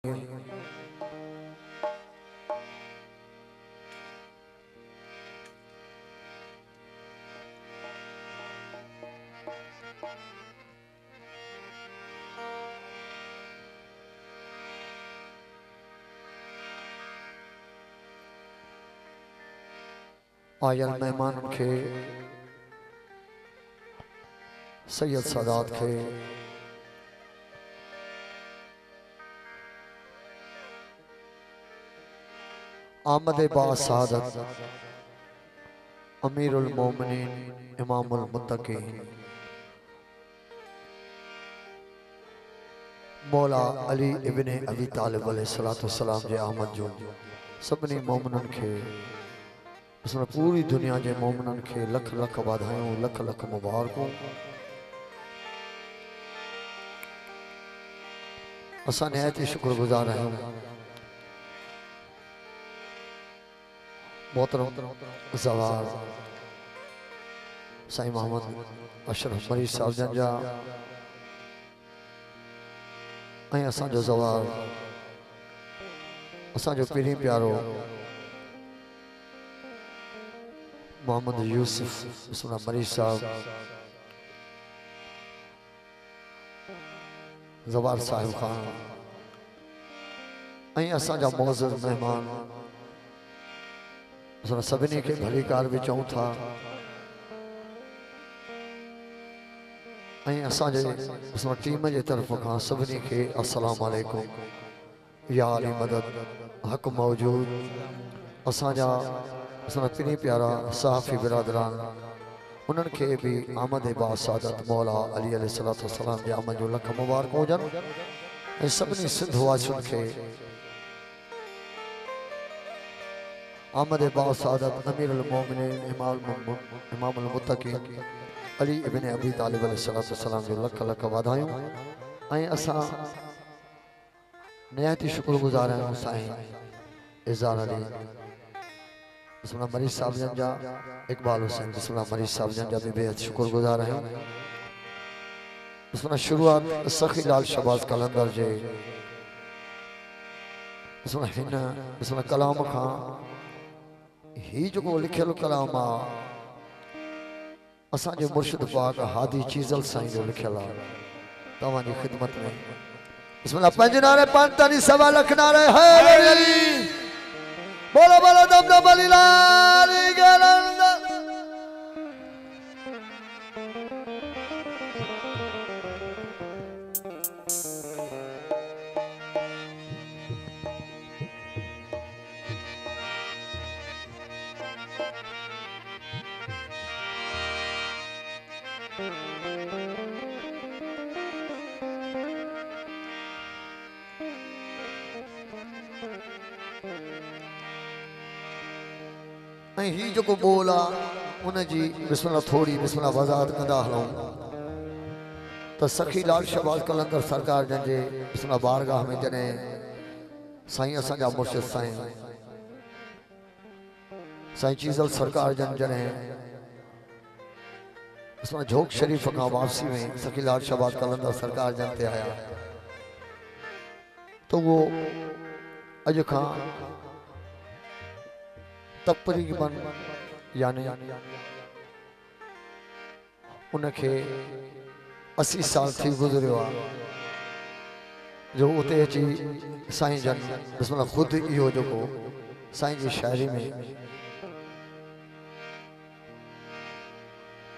Oil मेहमान के सैयद सादात के आमद बासादत अमीरुल मोमिनीन इमामुल मुत्तकीन मौला अली इब्ने अबी तालिब अलैहिस्सलातु वस्सलाम जे आमद जो सभनी मोमिनन के उसमें पूरी दुनिया के मोमिनन के लख लख वाधायूं लख लख मुबारकों। असां निहायत ही शुक्रगुजार आहियूं मोहतरम ज़वार साईं मोहम्मद अशरफ मरीज़ साहब जन जा ऐं असांजो ज़वार असांजो पीरी प्यारो मोहम्मद यूसुफ मरीज़ साहब ज़वार साहिब खान ऐं असांजा मोअज़्ज़ज़ मेहमान सभिनी के भली कार भी चऊं था ऐं असांजे टीम जे तरफ़ खां सभिनी के अस्सलाम वालेकुम या अली मदद हक़ मौजूद असांजा पीरी प्यारा सहाफ़ी बिरादरान उन्हनि खे भी आमद बासादत मौला अली अलैहिस्सलातु वस्सलाम जे आमद जो लख मुबारक हुजनि ऐं सभिनी सिंध वासियुनि खे आमद बासादत अमीरुल मोमिनीन इमामुल मुत्तकीन अली इब्ने अबी तालिब अलैहिस्सलातु वस्सलाम जो लख लख वाधायूं ऐं असां निहायत ही शुक्रगुजार आहियूं साईं इज़हार अली मरीज़ साहब जन जा इकबाल हुसैन मरीज़ साहब जन जा भी बेहद शुक्रगुजार आहियूं। शुरुआत सखी लाल शहबाज कलंदर जे हिन कलाम खां ही जो लिखियल कलाम आ असांजे मुर्शिद पाक हादी चीज़ल साईं जो लिखियल आ तव्हांजी खिदमत में बिस्मिल्लाह पंहिंजे नारे पंजतानी सवा लख नारे हैदरी बोलो बोलो दम अली लाल गलंद ही जो को बोला उनजी बिस्मिल्लाह थोड़ी बिस्मिल्लाह वज़ाहत कंदा हलूं तो सखी लाल शहबाज कलंदर सरकार जन जे बिस्मिल्लाह बारगाह में जने साईं असांजा मुर्शिद साईं चीज़ल सरकार जन जने बिस्मिल्लाह झोक शरीफ का वापसी में सखी लाल शहबाज कलंदर सरकार जन ते आया तो वो अज खां तकरीबन यानी उनके 80 साल थी गुजरियो आ जो उते अची साईं जन बिस्मिल्लाह खुद इहो जेको साईं जी शायरी में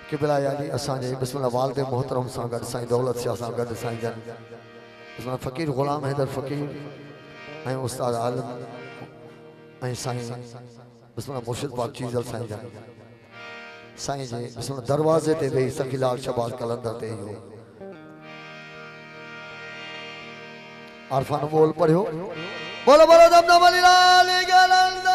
किबला यानी असांजे बिस्मिल्लाह वालदे मोहतरम सां गॾु साईं दौलत शाह सां गॾु साईं जन बिस्मिल्लाह फ़कीर ग़ुलाम हैदर फ़कीर ऐं उस्ताद आलम ऐं साईं बिस्मिल्लाह मुर्शिद पाक चीज़ल साईं जन साईं जे बिस्मिल्लाह दरवाजे ते वेही सखी लाल शहबाज कलंदर ते इहो आरफान बोल पढ़ियो बोलो बोलो दम अली लाल गलंद आ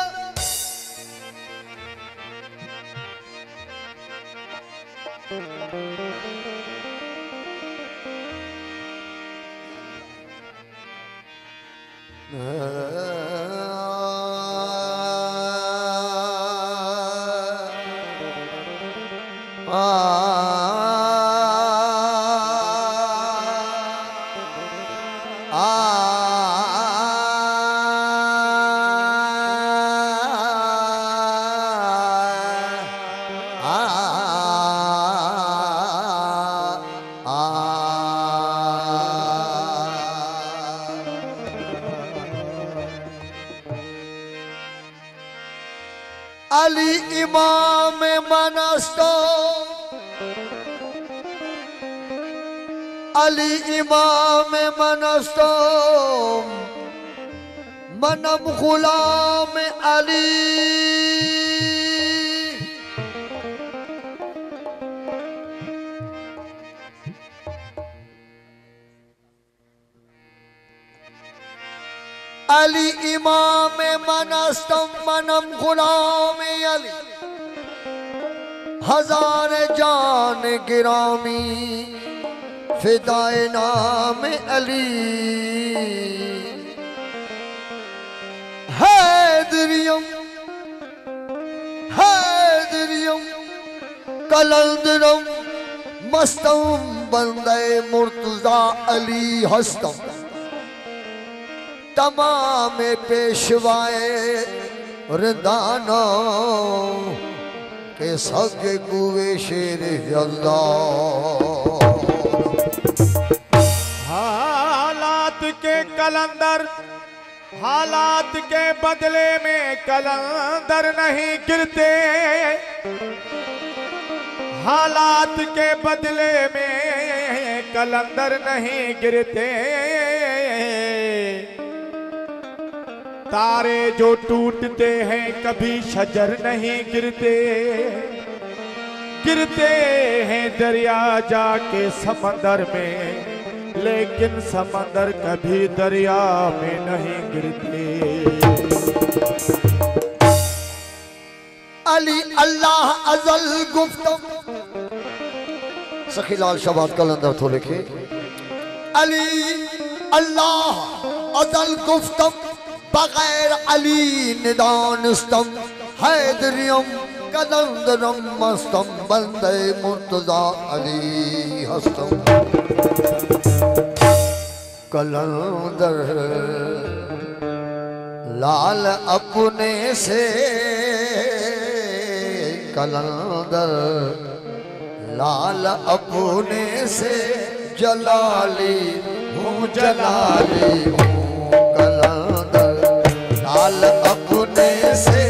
अली इमाम मनस्तो अली इमाम मनस्तो मनम गुलाम अली अली इमाम मनस्तम मनम गुलाम अली हजार जान गिरामी फिदाए नाम अली हैदरियम हैदरियम कलंदरम मस्तम बंदे मुर्तजा अली हस्तम तमाम पेशवाए रिदानो के सगे कुए शेर अल्लाह हालात के कलंदर हालात के बदले में कलंदर नहीं गिरते हालात के बदले में कलंदर नहीं गिरते तारे जो टूटते हैं कभी शजर नहीं गिरते गिरते हैं दरिया जाके समंदर में लेकिन समंदर कभी दरिया में नहीं गिरते अली अल्लाह अजल गुफ्तम सखीलाल शबाद कलंदर तो लिखे अली अल्लाह अजल गुफ्तम बगैर अली निदानस्तम हैदरियम कलंदरम मस्तम बंदे मुर्तजा अली हस्तम कलंदर लाल अपने से कलंदर लाल अपने से जलाली हूँ जलाली हूँ कलंदर लाल अपने से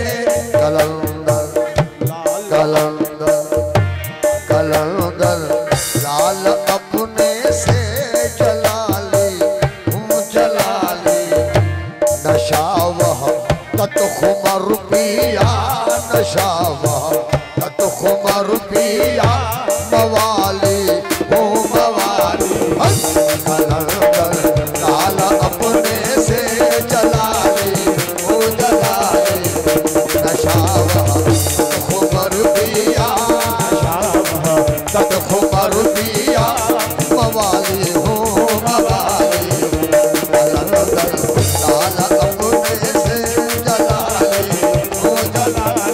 कलंदर कलंदर कलंदर लाल अपने से जलाली हूँ जलाली नशावह तत खुमर पिया नशावह तत खुमर पिया मवाली हो मवाली कलंदर लाल अपने से जलाली हो जलाली नशावह खुमर पिया तत खुमर पिया मवाली हो मवाली कलंदर लाल अपने से जलाली हो जलाली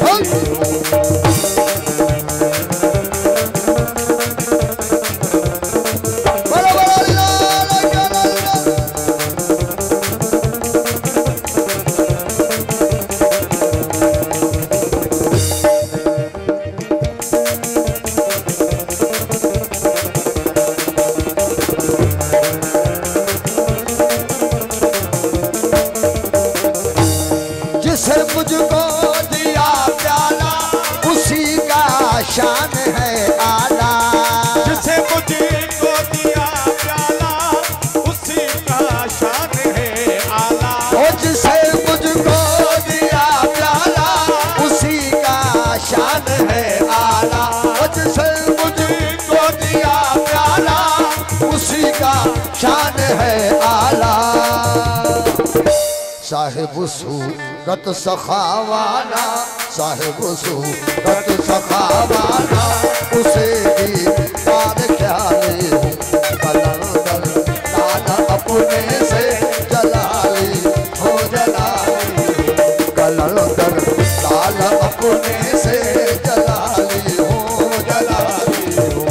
जिसे मुझको दिया प्याला उसी का शान है आला जिसे मुझको दिया प्याला उसी का शान है आला ओ जिसे मुझको दिया प्याला उसी का शान है आला ओ जिसे मुझको दिया प्याला उसी का शान है आला साहिब सूरत सखावाना साहिब सूरत सखावाना उसे भी पार ख्याली हूँ कलंदर लाल अपने से जलाली हो जलाली कलंदर लाल अपने से जलाली हो जलाली हो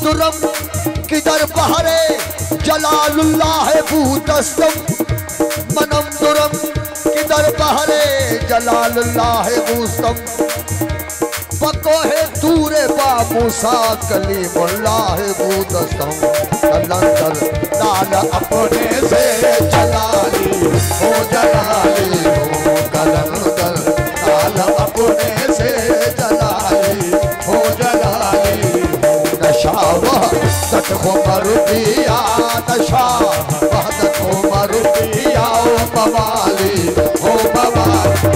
दुरम किधर बहरे जलालुल्लाह बूतस्तम मनम दुरम किधर बहरे जलालुल्लाह बूतम पको है दूरे बाबूसा कलीमुल्लाह बूतस्तम कलंदर लाल अपने से जलाली हो जलाली हो कलंदर लाल अपने से जलाली हो जलाली नशा वहदत को मर दिया नशा वहदत को मर दिया ओ मवाली ओ मवाली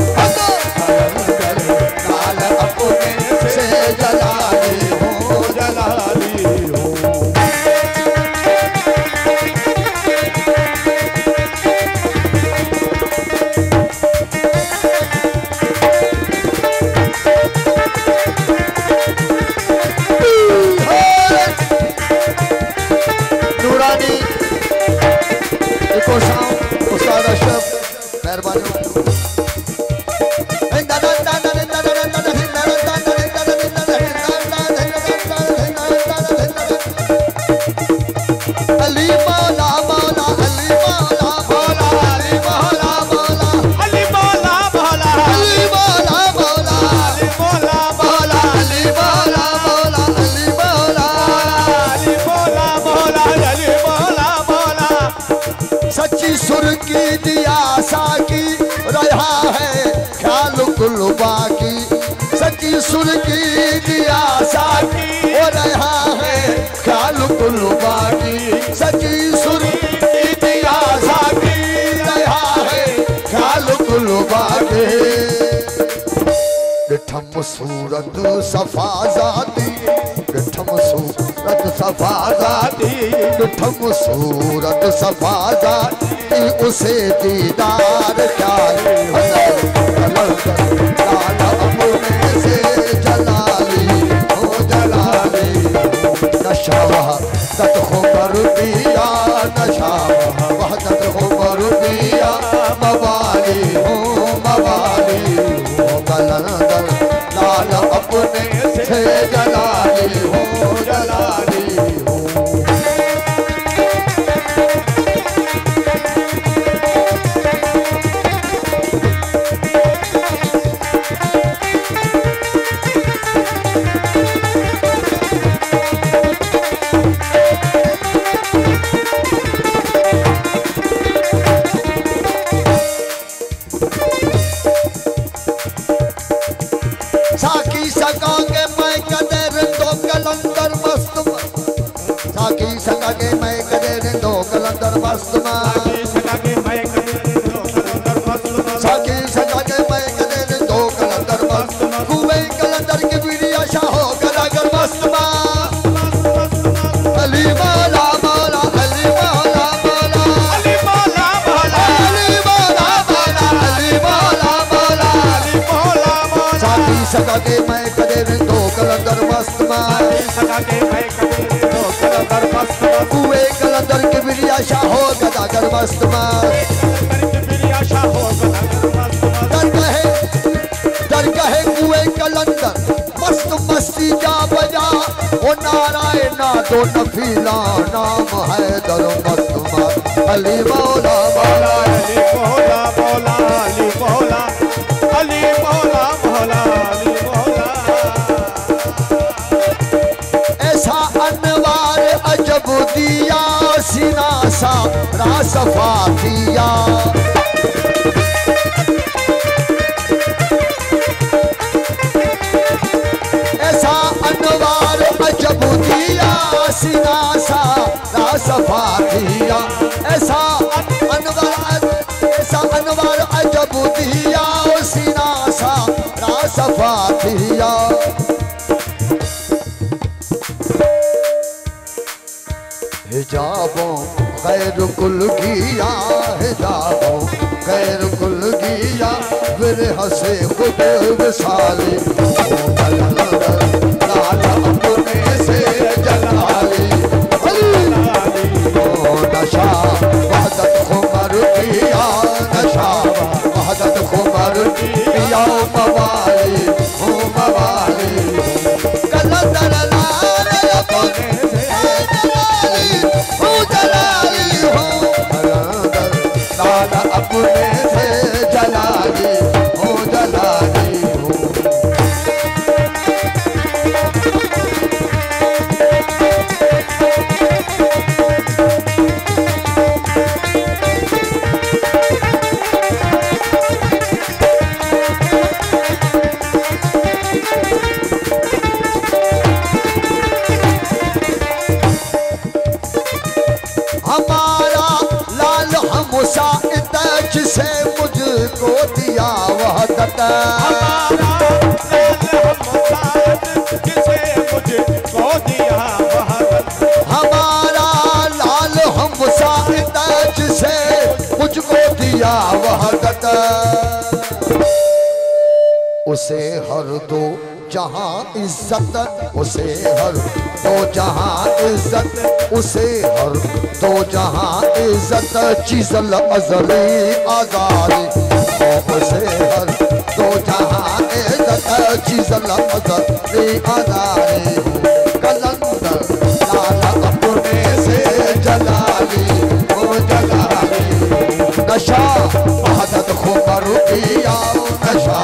लाल अपने से जलाली हो जलाली हो उस्ताद अशरफ मेहरबानी अली मौला मौला अली मौला मौला अली मौला मौला अली मौला मौला अली मौला मौला अली मौला मौला अली मौला मौला अली मौला अली मौला मौला अली मौला मौला सच्ची सुर की दिया साकी रहा है ख्याल कुलबा की सच्ची सुर की दिया साकी हो रहा है ख्याल कुलबा की सच्ची सुर की दिया साकी रहा है ख्याल कुलबा के डिठम सूरत सफा जाती डिठम सूरत सफा जाती डिठम सूरत सफा जाती उसे दीदार ख्याल अपने से जलाली हो जलाली नशा वहदत को मर दिया नशा वहदत को मर दिया मवाली हो कलंदर लाल अपने से जलाली हो जलाली हो साकी सकागे मैं कदर दो कलंदर मस्त साकी सकागे मैं कदर दो कलंदर मस्त साकी सकागे मैं कदर दो कलंदर मस्त कुए कलंदर की वीडियो शाहो कलागर मस्त अली मौला मौला अली मौला मौला अली मौला मौला अली मौला मौला अली मौला मौला अली मौला मौला साकी सकागे मैं कदर दो कलंदर मस्त सकागे मैं कदर दो कलंदर मस्त कुए कलंदर की वीडियो शाहो कलागर मस्त दर कहे कुए कलंदर मस्त मस्ती जा बजा ओ नारायण ना दो नफीला नाम है दर मस्त अली मौला मौला अली मौला मौला अली मौला अली मौला मौला अली मौला ऐसा अनवार अजब दिया सीना सा रासफा किया ऐसा अनवार अजब दिया सीना सा रासफा किया ऐसा अनवार अजब दिया सीना सा रासफा किया हिजाबों गैर कुल किया हिजाबों गैर कुल किया फिर हंसे खुद विसाली लाल अपने से जलाली नशा वहदत को मर दिया नशा वहदत को मर दिया मवाली हो मवाली कलंदर लाल अपने से मुसाइद जिसे मुझको दिया वहदत। हमारा जिसे मुझको दिया वहदत। हमारा लाल हम मुसाइद जिसे मुझको दिया वहदत। उसे हर दो जहां इज्जत, उसे हर दो जहां इज्जत, उसे हर दो जहां इज्जत, चीज़ल अज़ली आज़ादी। उसे हर दो जहां इज्जत, चीज़ल अज़ली आज़ादी। कलंदर लाल अपने से जलाली ओ जलाली। नशा वहदत खुबर किया नशा